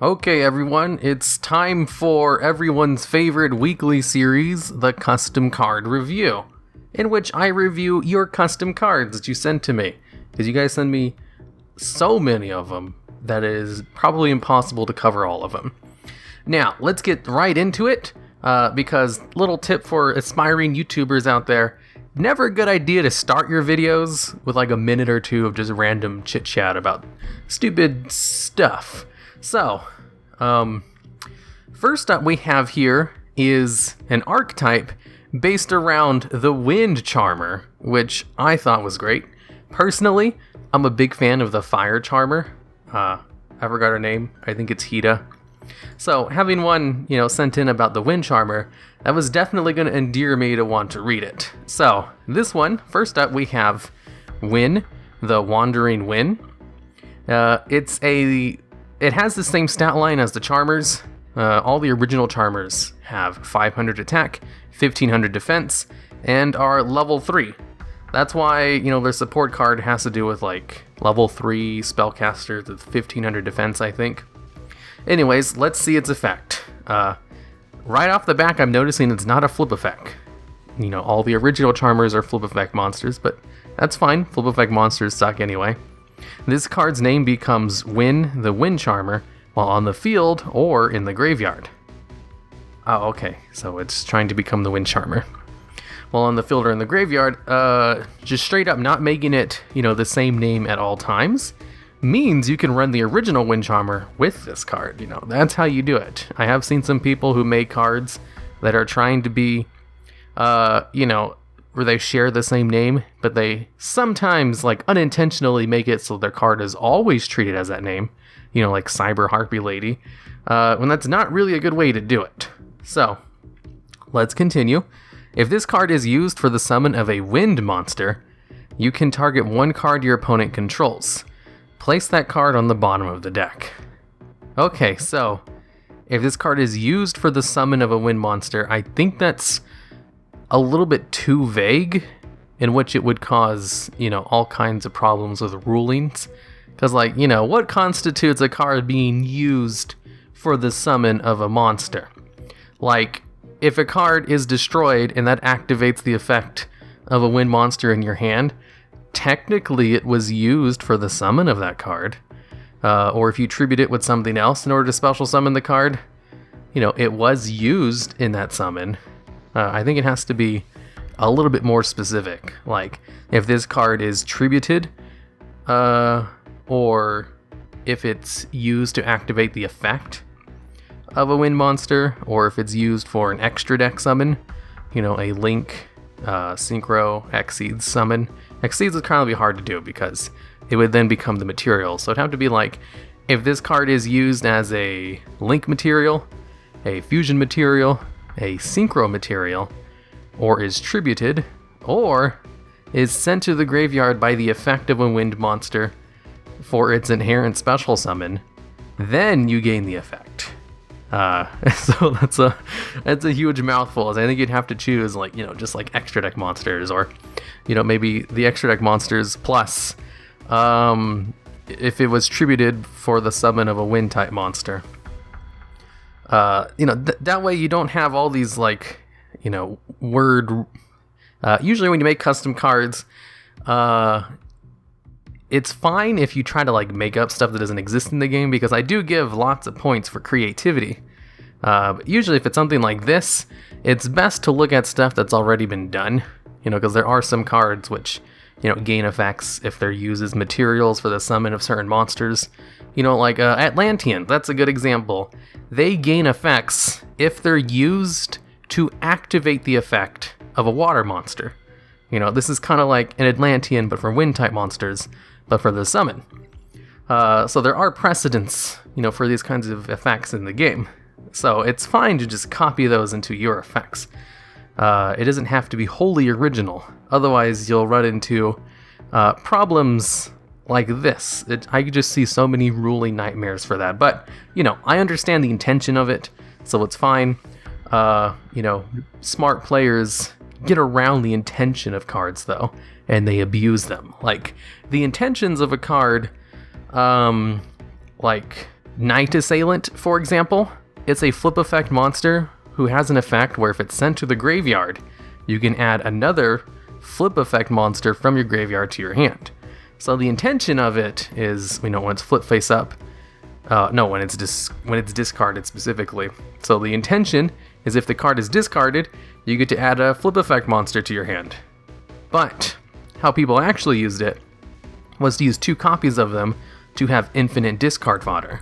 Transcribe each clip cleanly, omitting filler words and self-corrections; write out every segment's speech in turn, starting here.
Okay, everyone, it's time for everyone's favorite weekly series, the Custom Card Review, in which I review your custom cards that you sent to me, because you guys send me so many of them that it is probably impossible to cover all of them. Now, let's get right into it, because little tip for aspiring YouTubers out there, never a good idea to start your videos with like a minute or two of just random chit-chat about stupid stuff. So, first up we have here is an archetype based around the Wind Charmer, which I thought was great. Personally, I'm a big fan of the Fire Charmer. I forgot her name. I think it's Hida. So, having one, sent in about the Wind Charmer, that was definitely going to endear me to want to read it. So, this one, first up we have Win, the Wandering Win. It has the same stat line as the Charmers. All the original Charmers have 500 attack, 1500 defense, and are level 3. That's why, their support card has to do with like level 3 spellcaster with 1500 defense, I think. Anyways, let's see its effect. Right off the back, I'm noticing it's not a flip effect. All the original Charmers are flip effect monsters, but that's fine. Flip effect monsters suck anyway. This card's name becomes Win, the Wind Charmer, while on the field or in the graveyard. Oh, okay, so it's trying to become the Wind Charmer. While on the field or in the graveyard, just straight up not making it, the same name at all times, means you can run the original Wind Charmer with this card. That's how you do it. I have seen some people who make cards that are trying to be, where they share the same name, but they sometimes unintentionally make it so their card is always treated as that name, like Cyber Harpy Lady, when that's not really a good way to do it. So, let's continue. If this card is used for the summon of a wind monster, you can target one card your opponent controls. Place that card on the bottom of the deck. Okay, so, if this card is used for the summon of a wind monster, I think that's a little bit too vague, in which it would cause, all kinds of problems with rulings. Because, what constitutes a card being used for the summon of a monster? If a card is destroyed and that activates the effect of a wind monster in your hand, technically it was used for the summon of that card. Or if you tribute it with something else in order to special summon the card, it was used in that summon. I think it has to be a little bit more specific. If this card is tributed, or if it's used to activate the effect of a wind monster, or if it's used for an extra deck summon, a Link, Synchro, Exceeds summon. Exceeds would kind of be hard to do because it would then become the material. So it'd have to be if this card is used as a Link material, a Fusion material, a Synchro material, or is tributed, or is sent to the graveyard by the effect of a wind monster for its inherent special summon, then you gain the effect. So that's a huge mouthful. I think you'd have to choose just extra deck monsters, or maybe the extra deck monsters plus if it was tributed for the summon of a wind type monster. That way you don't have all these word. Usually when you make custom cards, it's fine if you try to make up stuff that doesn't exist in the game, because I do give lots of points for creativity. But usually if it's something like this, it's best to look at stuff that's already been done, because there are some cards which, gain effects if they're used as materials for the summon of certain monsters. Atlantean, that's a good example. They gain effects if they're used to activate the effect of a water monster. This is kind of like an Atlantean, but for wind-type monsters, but for the summon. So there are precedents, for these kinds of effects in the game. So it's fine to just copy those into your effects. It doesn't have to be wholly original. Otherwise, you'll run into problems like this. I could just see so many ruling nightmares for that. But, I understand the intention of it, so it's fine. Smart players get around the intention of cards, though, and they abuse them. The intentions of a card, Night Assailant, for example, it's a flip effect monster who has an effect where if it's sent to the graveyard, you can add another flip effect monster from your graveyard to your hand. So the intention of it is, when it's flip face up, when it's discarded specifically. So the intention is if the card is discarded, you get to add a flip effect monster to your hand. But how people actually used it was to use 2 copies of them to have infinite discard fodder,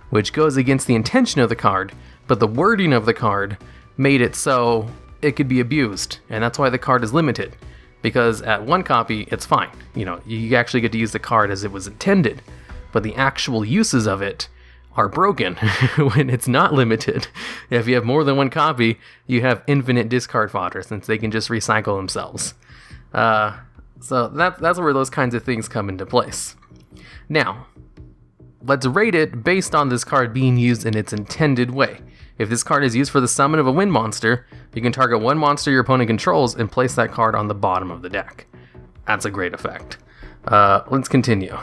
which goes against the intention of the card, but the wording of the card made it so it could be abused, and that's why the card is limited. Because at 1 copy, it's fine. You actually get to use the card as it was intended, but the actual uses of it are broken when it's not limited. If you have more than 1 copy, you have infinite discard fodder since they can just recycle themselves. So that's where those kinds of things come into place. Now, let's rate it based on this card being used in its intended way. If this card is used for the summon of a wind monster, you can target 1 monster your opponent controls and place that card on the bottom of the deck. That's a great effect. Let's continue.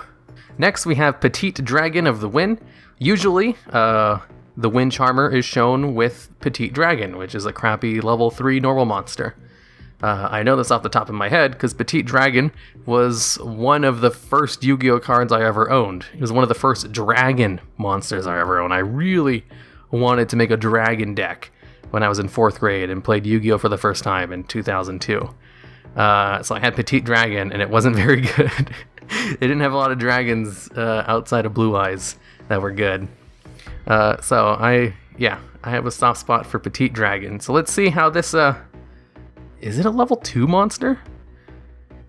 Next, we have Petit Dragon of the Wind. Usually, the Wind Charmer is shown with Petit Dragon, which is a crappy level 3 normal monster. I know this off the top of my head because Petit Dragon was one of the first Yu-Gi-Oh cards I ever owned. It was one of the first dragon monsters I ever owned. I really wanted to make a dragon deck when I was in 4th grade and played Yu-Gi-Oh for the first time in 2002. So I had Petit Dragon and it wasn't very good. It didn't have a lot of dragons outside of Blue Eyes that were good. So I have a soft spot for Petit Dragon. So let's see how this... Is it a level 2 monster?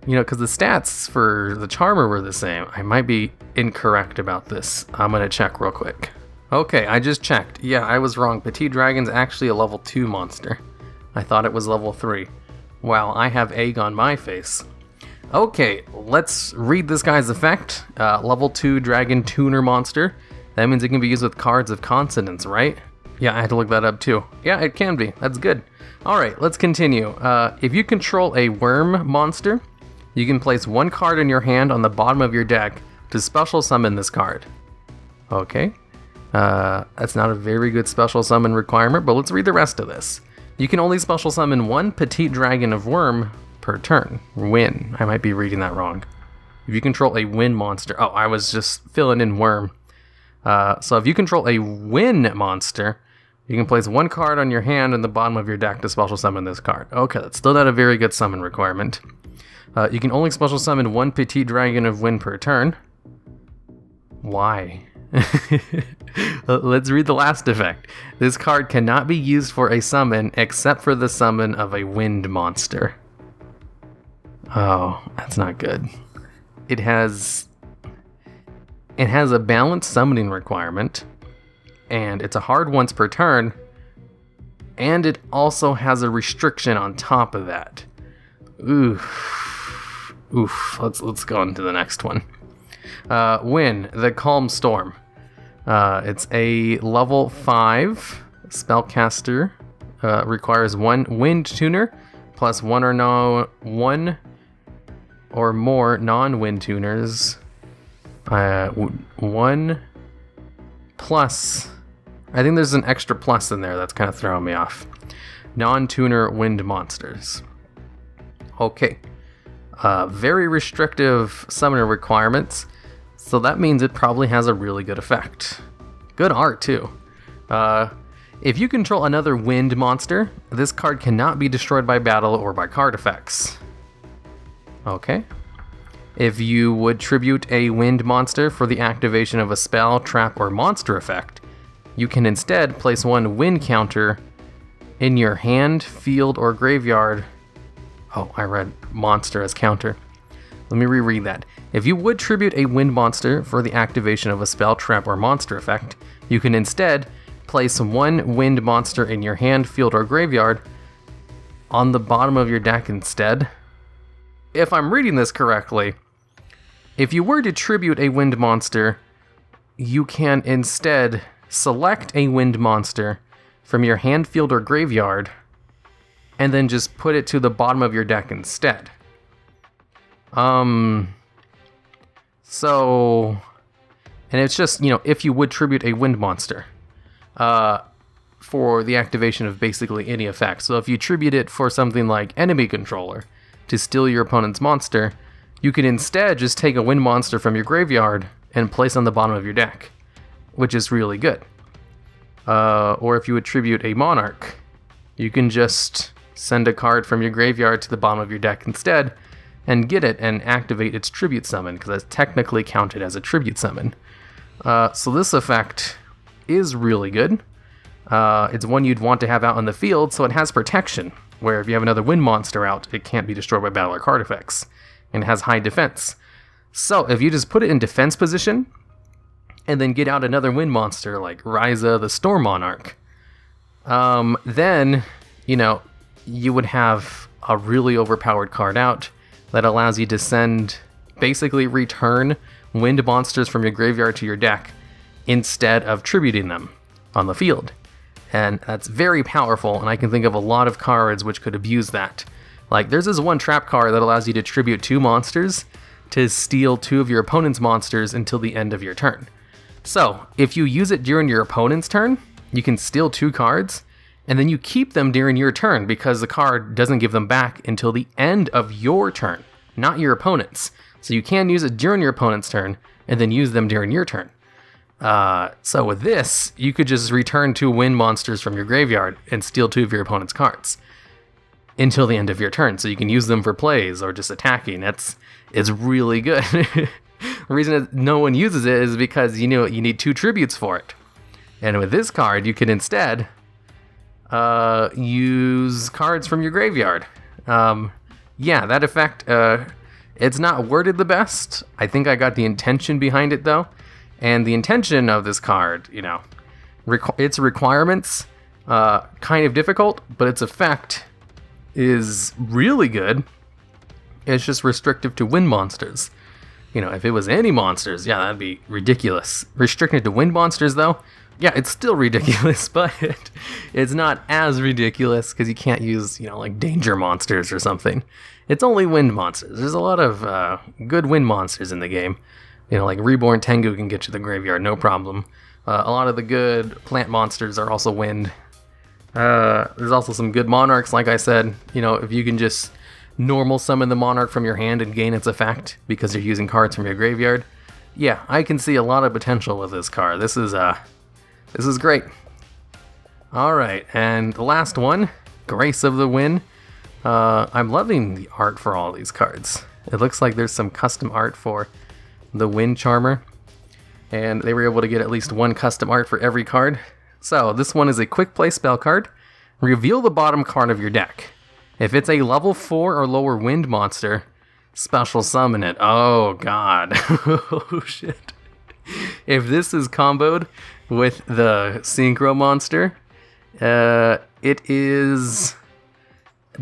Because the stats for the Charmer were the same. I might be incorrect about this. I'm going to check real quick. Okay, I just checked. Yeah, I was wrong. Petit Dragon's actually a level 2 monster. I thought it was level 3. Wow, I have egg on my face. Okay, let's read this guy's effect. Level 2 Dragon Tuner monster. That means it can be used with cards of consonants, right? Yeah, I had to look that up too. Yeah, it can be. That's good. Alright, let's continue. If you control a worm monster, you can place 1 card in your hand on the bottom of your deck to special summon this card. Okay. That's not a very good special summon requirement, but let's read the rest of this. You can only special summon 1 Petit Dragon of Worm per turn. Win. I might be reading that wrong. If you control a wind monster... Oh, I was just filling in worm. So if you control a wind monster... You can place 1 card on your hand in the bottom of your deck to special summon this card. Okay, that's still not a very good summon requirement. You can only special summon 1 Petit Dragon of Wind per turn. Why? Let's read the last effect. This card cannot be used for a summon except for the summon of a wind monster. Oh, that's not good. It has a balanced summoning requirement. And it's a hard once per turn, and it also has a restriction on top of that. Oof. Let's go on to the next one. Win, the Calm Storm. It's a level 5 spellcaster. Requires 1 Wind Tuner plus 1 or more non-wind tuners. 1 plus... I think there's an extra plus in there that's kind of throwing me off. Non-tuner wind monsters. Okay. Very restrictive summoner requirements. So that means it probably has a really good effect. Good art, too. If you control another wind monster, this card cannot be destroyed by battle or by card effects. Okay. If you would tribute a wind monster for the activation of a spell, trap, or monster effect, you can instead place 1 wind counter in your hand, field, or graveyard. Oh, I read monster as counter. Let me reread that. If you would tribute a wind monster for the activation of a spell, trap, or monster effect, you can instead place 1 wind monster in your hand, field, or graveyard on the bottom of your deck instead. If I'm reading this correctly, if you were to tribute a wind monster, you can instead select a wind monster from your hand, field, or graveyard, and then just put it to the bottom of your deck instead. So And it's just, if you would tribute a wind monster for the activation of basically any effect. So if you tribute it for something like enemy controller to steal your opponent's monster, you can instead just take a wind monster from your graveyard and place on the bottom of your deck, which is really good. Or if you would tribute a monarch, you can just send a card from your graveyard to the bottom of your deck instead and get it and activate its tribute summon, because that's technically counted as a tribute summon. So this effect is really good. It's one you'd want to have out on the field, so it has protection, where if you have another wind monster out, it can't be destroyed by battle or card effects, and it has high defense. So if you just put it in defense position, and then get out another wind monster like Ryza the Storm Monarch, then, you would have a really overpowered card out that allows you to basically return wind monsters from your graveyard to your deck instead of tributing them on the field. And that's very powerful, and I can think of a lot of cards which could abuse that. Like, there's this one trap card that allows you to tribute 2 monsters to steal 2 of your opponent's monsters until the end of your turn. So, if you use it during your opponent's turn, you can steal 2 cards, and then you keep them during your turn because the card doesn't give them back until the end of your turn, not your opponent's. So you can use it during your opponent's turn, and then use them during your turn. So with this, you could just return 2 wind monsters from your graveyard and steal 2 of your opponent's cards until the end of your turn. So you can use them for plays or just attacking. It's really good. The reason that no one uses it is because you need 2 tributes for it. And with this card, you can instead use cards from your graveyard. That effect, it's not worded the best. I think I got the intention behind it though. And the intention of this card, its requirements, kind of difficult, but its effect is really good. It's just restrictive to wind monsters. If it was any monsters, that'd be ridiculous. Restricted to wind monsters though, it's still ridiculous, but it's not as ridiculous because you can't use, like danger monsters or something. It's only wind monsters. There's a lot of good wind monsters in the game. Like Reborn Tengu can get you the graveyard, no problem. A lot of the good plant monsters are also wind. There's also some good monarchs, like I said. If you can just normal summon the monarch from your hand and gain its effect because you're using cards from your graveyard. I can see a lot of potential with this card. This is great. Alright, and the last one, Grace of the Wind. I'm loving the art for all these cards. It looks like there's some custom art for the Wind Charmer, and they were able to get at least 1 custom art for every card. So this one is a quick play spell card. Reveal the bottom card of your deck. If it's a level 4 or lower wind monster, special summon it. Oh god. Oh shit. If this is comboed with the Synchro monster, it is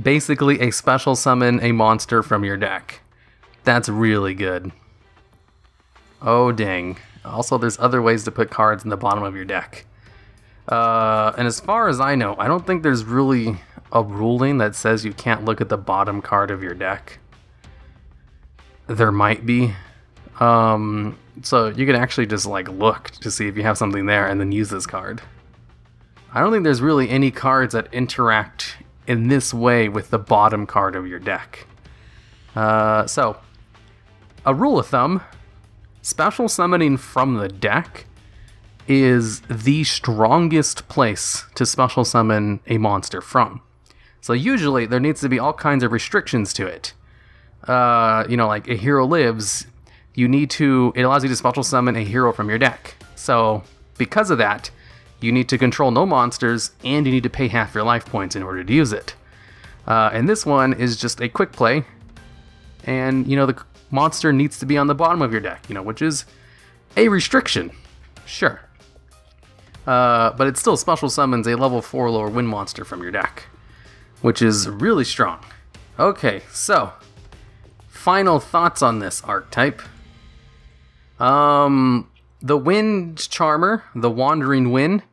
basically a special summon a monster from your deck. That's really good. Oh dang. Also, there's other ways to put cards in the bottom of your deck. And as far as I know, I don't think there's really a ruling that says you can't look at the bottom card of your deck. There might be. So you can actually just look to see if you have something there and then use this card. I don't think there's really any cards that interact in this way with the bottom card of your deck. So, a rule of thumb, special summoning from the deck is the strongest place to special summon a monster from. So usually there needs to be all kinds of restrictions to it. Like a hero lives, it allows you to special summon a hero from your deck. So because of that, you need to control no monsters and you need to pay half your life points in order to use it. And this one is just a quick play. And, the monster needs to be on the bottom of your deck, which is a restriction. Sure. But it still special summons a level 4 lower wind monster from your deck, which is really strong. Okay, so final thoughts on this archetype. The Wind Charmer, the Wandering Wind,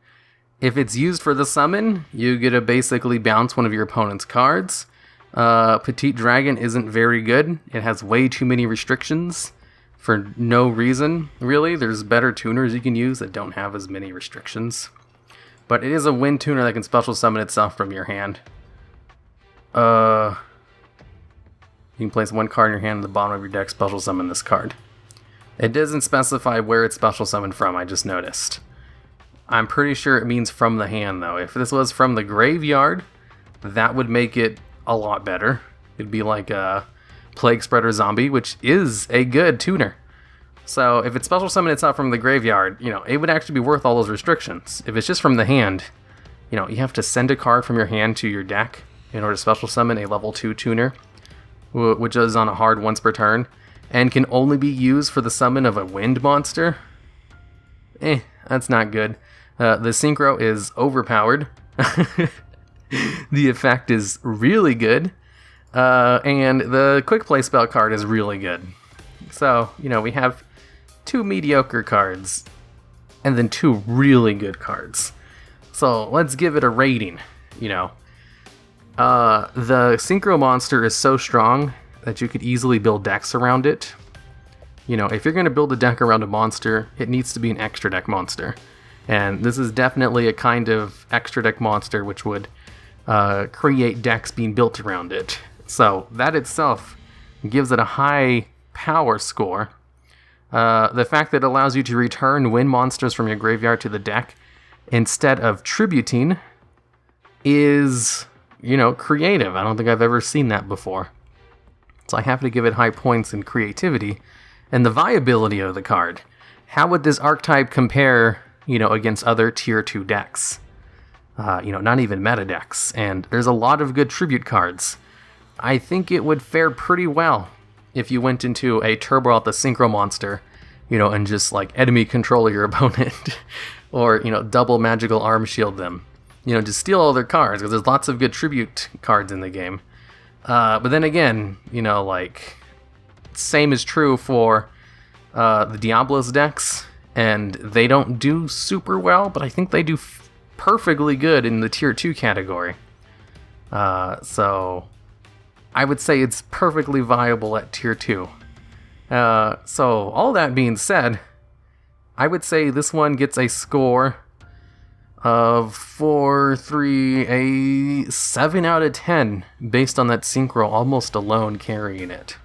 if it's used for the summon, you get to basically bounce one of your opponent's cards. Petit Dragon isn't very good. It has way too many restrictions for no reason, really. There's better tuners you can use that don't have as many restrictions. But it is a wind tuner that can special summon itself from your hand. You can place one card in your hand at the bottom of your deck, special summon this card. It doesn't specify where it's special summoned from, I just noticed. I'm pretty sure it means from the hand, though. If this was from the graveyard, that would make it a lot better. It'd be like a Plague Spreader Zombie, which is a good tuner. So if it's special summon itself from the graveyard, it would actually be worth all those restrictions. If it's just from the hand, you have to send a card from your hand to your deck in order to special summon a level 2 tuner, which is on a hard once per turn, and can only be used for the summon of a wind monster. That's not good. The synchro is overpowered. The effect is really good. And the quick play spell card is really good. So, we have 2 mediocre cards and then 2 really good cards. So let's give it a rating. The synchro monster is so strong that you could easily build decks around it. If you're going to build a deck around a monster, it needs to be an extra deck monster. And this is definitely a kind of extra deck monster which would create decks being built around it. So that itself gives it a high power score. The fact that it allows you to return wind monsters from your graveyard to the deck instead of tributing is, creative. I don't think I've ever seen that before. So I have to give it high points in creativity. And the viability of the card. How would this archetype compare, against other tier 2 decks? Not even meta decks. And there's a lot of good tribute cards. I think it would fare pretty well if you went into a Turbo out the Synchro monster, and just enemy control your opponent. Or, double magical arm shield them. Just steal all their cards, because there's lots of good tribute cards in the game. But then again, same is true for the Diablos decks, and they don't do super well, but I think they do perfectly good in the tier 2 category. So I would say it's perfectly viable at tier 2. So all that being said, I would say this one gets a score of 4.3, a 7 out of 10, based on that synchro almost alone carrying it.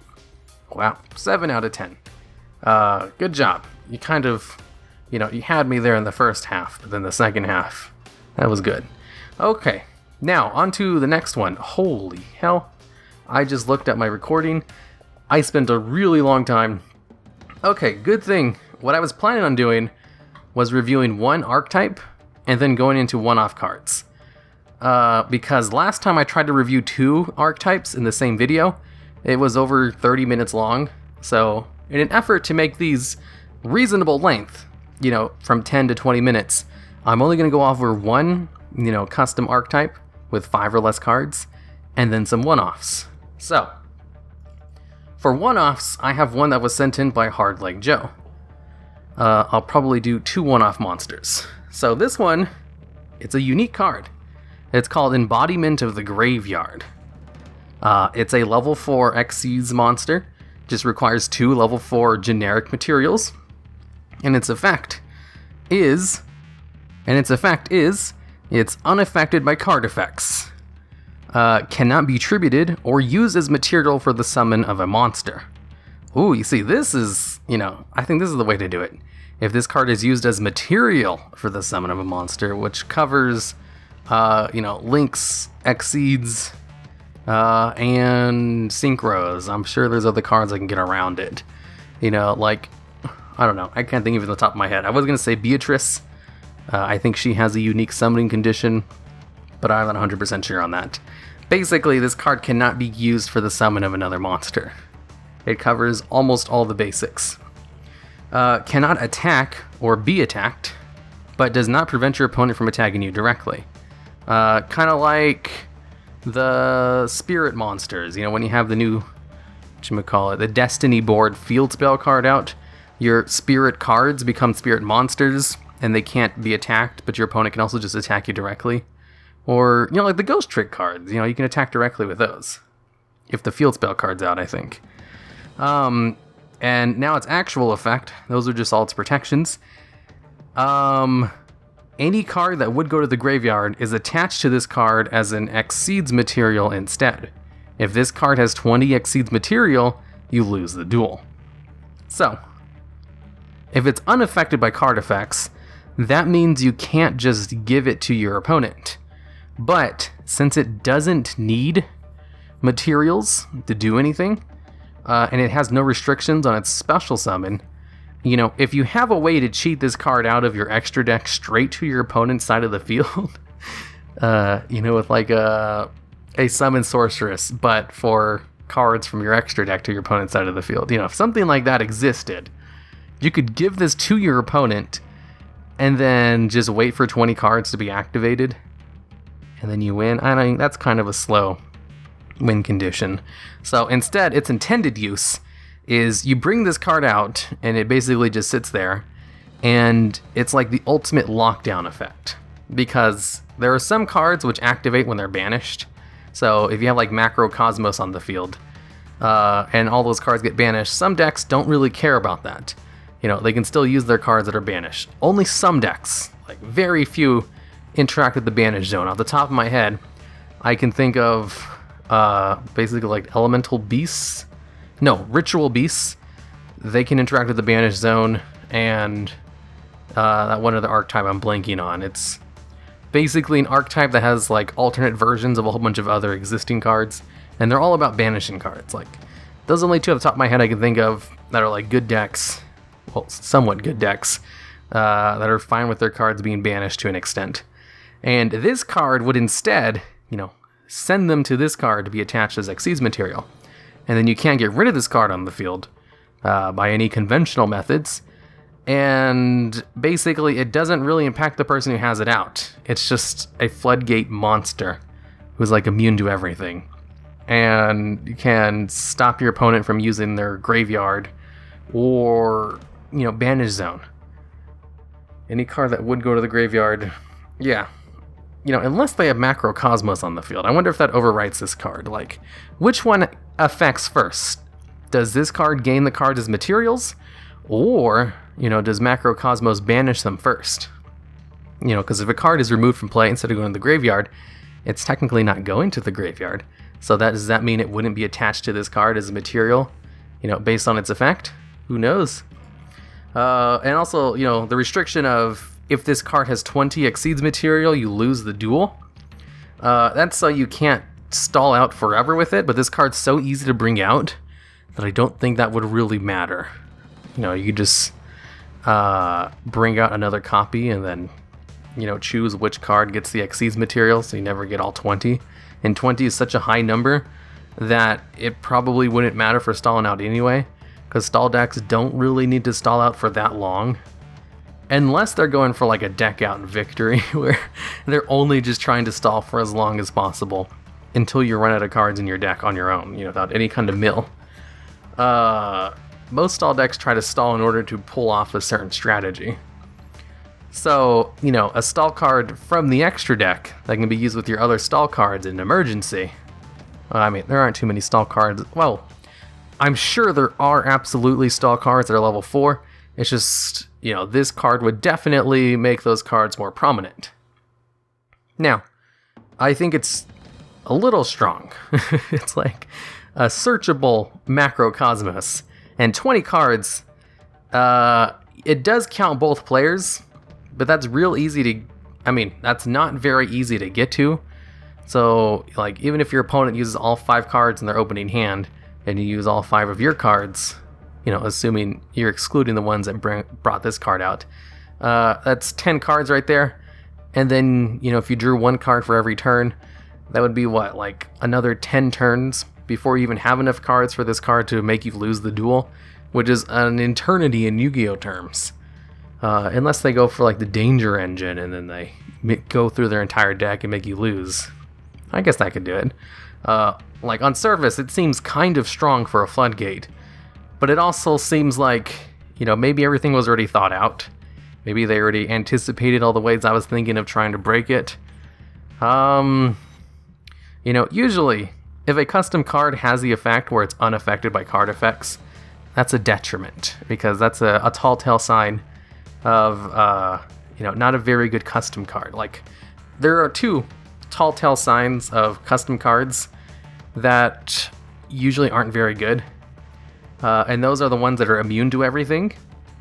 Wow, 7 out of 10. Good job. You kind of, you had me there in the first half, but then the second half, that was good. Okay, now on to the next one. Holy hell. I just looked at my recording. I spent a really long time. Okay, good thing. What I was planning on doing was reviewing one archetype and then going into one-off cards. Because last time I tried to review 2 archetypes in the same video, it was over 30 minutes long. So in an effort to make these reasonable length, from 10 to 20 minutes, I'm only going to go over one, custom archetype with 5 or less cards, and then some one-offs. So, for one-offs, I have one that was sent in by Hard Leg Joe. I'll probably do 2 one-off monsters. So this one, it's a unique card. It's called Embodiment of the Graveyard. It's a level 4 Xyz monster. Just requires 2 level 4 generic materials. And its effect is, it's unaffected by card effects. Cannot be tributed or used as material for the summon of a monster. Ooh, you see, this is, I think this is the way to do it. If this card is used as material for the summon of a monster, which covers, links, Xyz, and synchros. I'm sure there's other cards I can get around it. I don't know. I can't think of it on the top of my head. I was going to say Beatrice. I think she has a unique summoning condition, but I'm not 100% sure on that. Basically, this card cannot be used for the summon of another monster. It covers almost all the basics. Cannot attack or be attacked, but does not prevent your opponent from attacking you directly. Kind of like the spirit monsters. When you have the new, the Destiny board field spell card out, your spirit cards become spirit monsters, and they can't be attacked, but your opponent can also just attack you directly. Or, like the Ghost Trick cards, you can attack directly with those. If the field spell card's out, I think. And now its actual effect, those are just all its protections. Any card that would go to the graveyard is attached to this card as an exceeds material instead. If this card has 20 exceeds material, you lose the duel. So, if it's unaffected by card effects, that means you can't just give it to your opponent. But since it doesn't need materials to do anything, and it has no restrictions on its special summon, you know, if you have a way to cheat this card out of your extra deck straight to your opponent's side of the field, you know, with like a summon sorceress, but for cards from your extra deck to your opponent's side of the field, you know, if something like that existed, you could give this to your opponent and then just wait for 20 cards to be activated, and then you win. I think that's kind of a slow win condition. So instead, its intended use is you bring this card out, and it basically just sits there, and it's like the ultimate lockdown effect. Because there are some cards which activate when they're banished. So if you have like Macrocosmos on the field, and all those cards get banished, some decks don't really care about that. You know, they can still use their cards that are banished. Only some decks, like very few, interact with the banish zone. Off the top of my head, I can think of basically like elemental beasts. No, ritual beasts. They can interact with the banish zone, and that one other archetype I'm blanking on. It's basically an archetype that has like alternate versions of a whole bunch of other existing cards, and they're all about banishing cards. Like, those are only two off the top of my head I can think of that are like good decks, well, somewhat good decks, that are fine with their cards being banished to an extent. And this card would instead, you know, send them to this card to be attached as Xyz material. And then you can't get rid of this card on the field by any conventional methods. And basically, it doesn't really impact the person who has it out. It's just a floodgate monster who's like immune to everything. And you can stop your opponent from using their graveyard or, you know, banish zone. Any card that would go to the graveyard, yeah. You know, unless they have Macrocosmos on the field. I wonder if that overwrites this card. Like, which one affects first? Does this card gain the cards as materials? Or, you know, does Macrocosmos banish them first? You know, because if a card is removed from play instead of going to the graveyard, it's technically not going to the graveyard. So does that mean it wouldn't be attached to this card as a material, you know, based on its effect? Who knows? And also, you know, the restriction of if this card has 20 exceeds material, you lose the duel. That's so you can't stall out forever with it, but this card's so easy to bring out that I don't think that would really matter. You know, you just bring out another copy and then, you know, choose which card gets the exceeds material, so you never get all 20. And 20 is such a high number that it probably wouldn't matter for stalling out anyway, because stall decks don't really need to stall out for that long. Unless they're going for like a deck out victory, where they're only just trying to stall for as long as possible until you run out of cards in your deck on your own, you know, without any kind of mill. Most stall decks try to stall in order to pull off a certain strategy. So, you know, a stall card from the extra deck that can be used with your other stall cards in an emergency. I mean, there aren't too many stall cards. Well, I'm sure there are absolutely stall cards that are level 4. It's just, you know, this card would definitely make those cards more prominent. Now, I think it's a little strong. It's like a searchable Macrocosmos. And 20 cards, it does count both players, but that's real easy to, I mean, that's not very easy to get to. So, like, even if your opponent uses all 5 cards in their opening hand, and you use all 5 of your cards, you know, assuming you're excluding the ones that brought this card out, that's 10 cards right there. And then, you know, if you drew 1 card for every turn, that would be what, like another 10 turns before you even have enough cards for this card to make you lose the duel, which is an eternity in Yu-Gi-Oh terms. Unless they go for like the danger engine and then they go through their entire deck and make you lose. I guess that could do it. Like on surface, it seems kind of strong for a floodgate, but it also seems like, you know, maybe everything was already thought out. Maybe they already anticipated all the ways I was thinking of trying to break it. You know, usually, if a custom card has the effect where it's unaffected by card effects, that's a detriment, because that's a tall tale sign of not a very good custom card. Like, there are two tall tale signs of custom cards that usually aren't very good, and those are the ones that are immune to everything.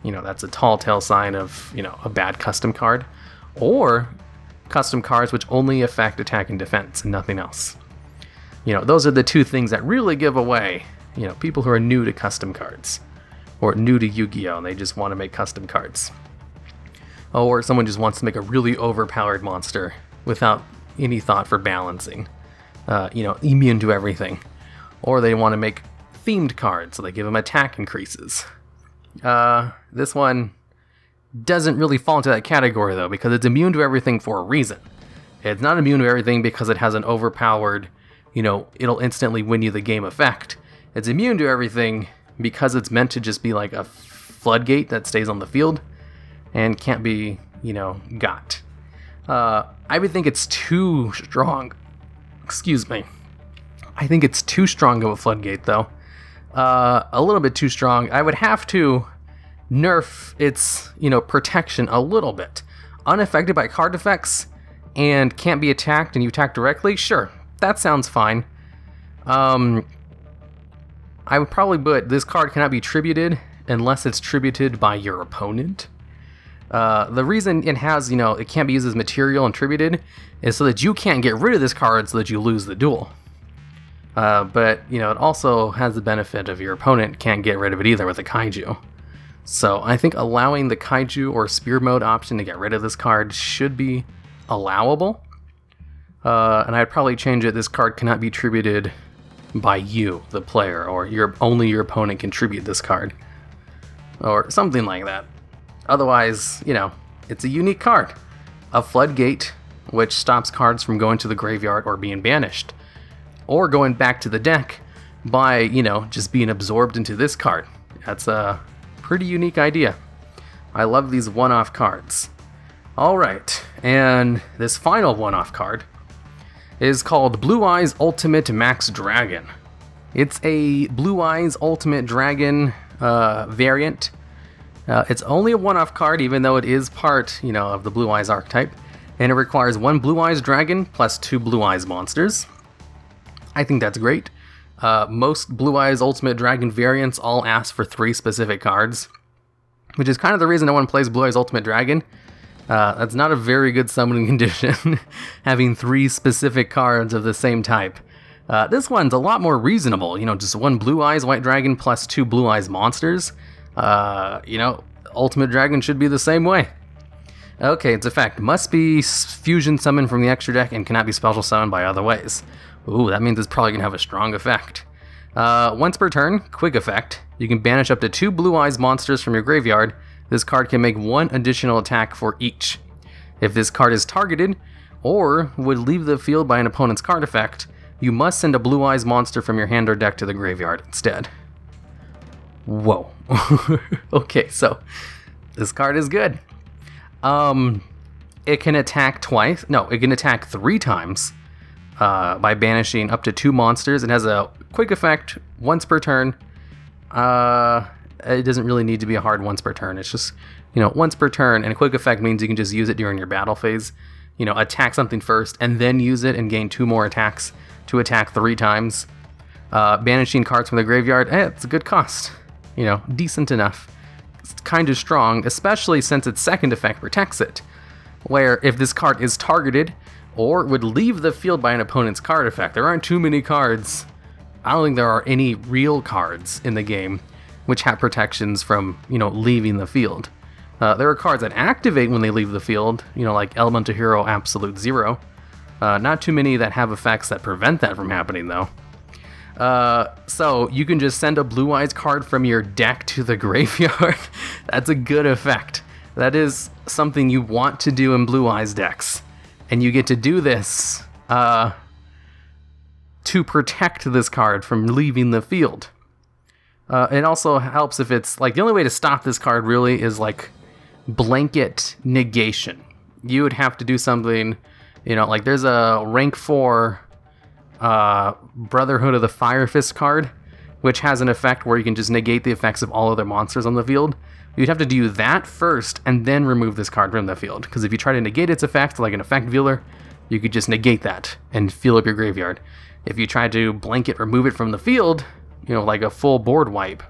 That's a tall tale sign of a bad custom card, or custom cards which only affect attack and defense and nothing else. Those are the two things that really give away people who are new to custom cards, or new to Yu-Gi-Oh! And they just want to make custom cards. Or someone just wants to make a really overpowered monster without any thought for balancing, immune to everything. Or they want to make themed cards, so they give them attack increases. This one doesn't really fall into that category, though, because it's immune to everything for a reason. It's not immune to everything because it has an overpowered, it'll instantly win you the game effect. It's immune to everything because it's meant to just be like a floodgate that stays on the field and can't be, got. I would think it's too strong. Excuse me. I think it's too strong of a floodgate, though. A little bit too strong. I would have to nerf its, protection a little bit. Unaffected by card effects and can't be attacked and you attack directly? Sure, that sounds fine. I would probably put this card cannot be tributed unless it's tributed by your opponent. The reason it has, it can't be used as material and tributed is so that you can't get rid of this card so that you lose the duel. But, it also has the benefit of your opponent can't get rid of it either with a kaiju. So I think allowing the kaiju or spear mode option to get rid of this card should be allowable. And I'd probably change it, this card cannot be tributed by you, the player, or only your opponent can tribute this card. Or something like that. Otherwise, it's a unique card. A floodgate, which stops cards from going to the graveyard or being banished. Or going back to the deck by, just being absorbed into this card. That's a pretty unique idea. I love these one-off cards. Alright, and this final one-off card is called Blue Eyes Ultimate Max Dragon. It's a Blue Eyes Ultimate Dragon variant. It's only a one-off card, even though it is part, of the Blue Eyes archetype. And it requires 1 Blue Eyes Dragon plus 2 Blue Eyes monsters. I think that's great. Most Blue Eyes Ultimate Dragon variants all ask for 3 specific cards, which is kind of the reason no one plays Blue Eyes Ultimate Dragon. That's not a very good summoning condition, having 3 specific cards of the same type. This one's a lot more reasonable, just 1 Blue Eyes White Dragon plus 2 Blue Eyes monsters. Ultimate Dragon should be the same way. Okay, it's a fact. Must be fusion summoned from the extra deck and cannot be special summoned by other ways. Ooh, that means it's probably going to have a strong effect. Once per turn, quick effect. You can banish up to 2 Blue Eyes monsters from your graveyard. This card can make 1 additional attack for each. If this card is targeted, or would leave the field by an opponent's card effect, you must send a Blue Eyes monster from your hand or deck to the graveyard instead. Whoa. Okay, so this card is good. It can attack twice. No, it can attack 3 times. By banishing up to 2 monsters. It has a quick effect once per turn. It doesn't really need to be a hard once per turn. It's just, once per turn, and a quick effect means you can just use it during your battle phase. Attack something first, and then use it and gain 2 more attacks to attack 3 times. Banishing cards from the graveyard, it's a good cost. Decent enough. It's kind of strong, especially since its second effect protects it. Where if this card is targeted, or would leave the field by an opponent's card effect. There aren't too many cards. I don't think there are any real cards in the game which have protections from, leaving the field. There are cards that activate when they leave the field, like Elemental Hero Absolute Zero. Not too many that have effects that prevent that from happening, though. So you can just send a Blue Eyes card from your deck to the graveyard. That's a good effect. That is something you want to do in Blue Eyes decks. And you get to do this to protect this card from leaving the field. It also helps if it's, the only way to stop this card really is, blanket negation. You would have to do something, there's a rank 4 Brotherhood of the Fire Fist card. which has an effect where you can just negate the effects of all other monsters on the field. You'd have to do that first and then remove this card from the field, because if you try to negate its effect like an effect veiler, you could just negate that and fill up your graveyard. If you try to blanket remove it from the field, like a full board wipe,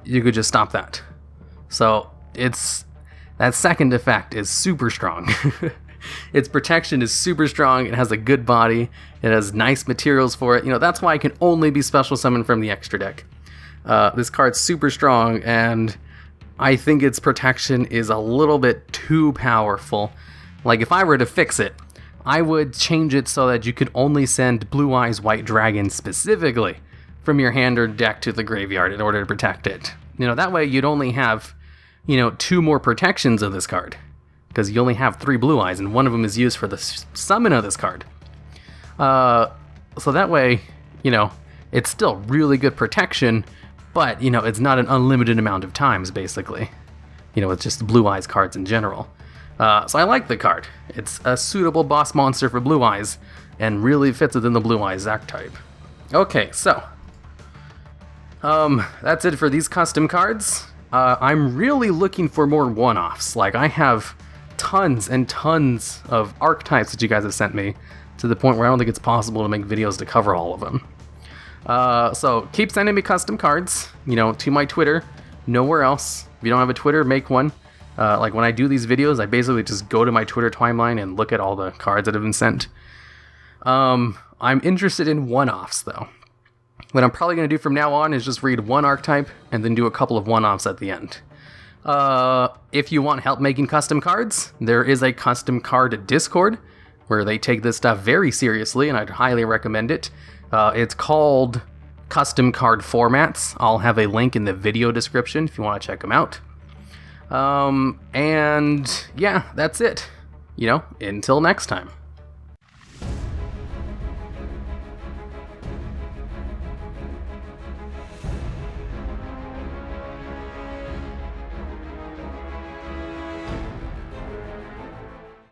you could just stop that. So that second effect is super strong. Its protection is super strong. It has a good body. It has nice materials for it. That's why it can only be special summoned from the extra deck. This card's super strong, and I think its protection is a little bit too powerful. Like, if I were to fix it, I would change it so that you could only send Blue Eyes White Dragon specifically from your hand or deck to the graveyard in order to protect it. That way you'd only have, 2 more protections of this card, because you only have 3 Blue Eyes, and one of them is used for the summon of this card. So that way, it's still really good protection, but, it's not an unlimited amount of times, basically. It's just Blue Eyes cards in general. So I like the card. It's a suitable boss monster for Blue Eyes, and really fits within the Blue Eyes archetype. Okay, so that's it for these custom cards. I'm really looking for more one-offs. Like, I have tons and tons of archetypes that you guys have sent me, to the point where I don't think it's possible to make videos to cover all of them. So keep sending me custom cards, to my Twitter, nowhere else. If you don't have a Twitter, make one. Like, when I do these videos, I basically just go to my Twitter timeline and look at all the cards that have been sent. I'm interested in one-offs, though. What I'm probably going to do from now on is just read one archetype and then do a couple of one-offs at the end. If you want help making custom cards, there is a custom card Discord where they take this stuff very seriously, and I'd highly recommend it. It's called Custom Card Formats. I'll have a link in the video description if you want to check them out. And yeah, that's it. Until next time.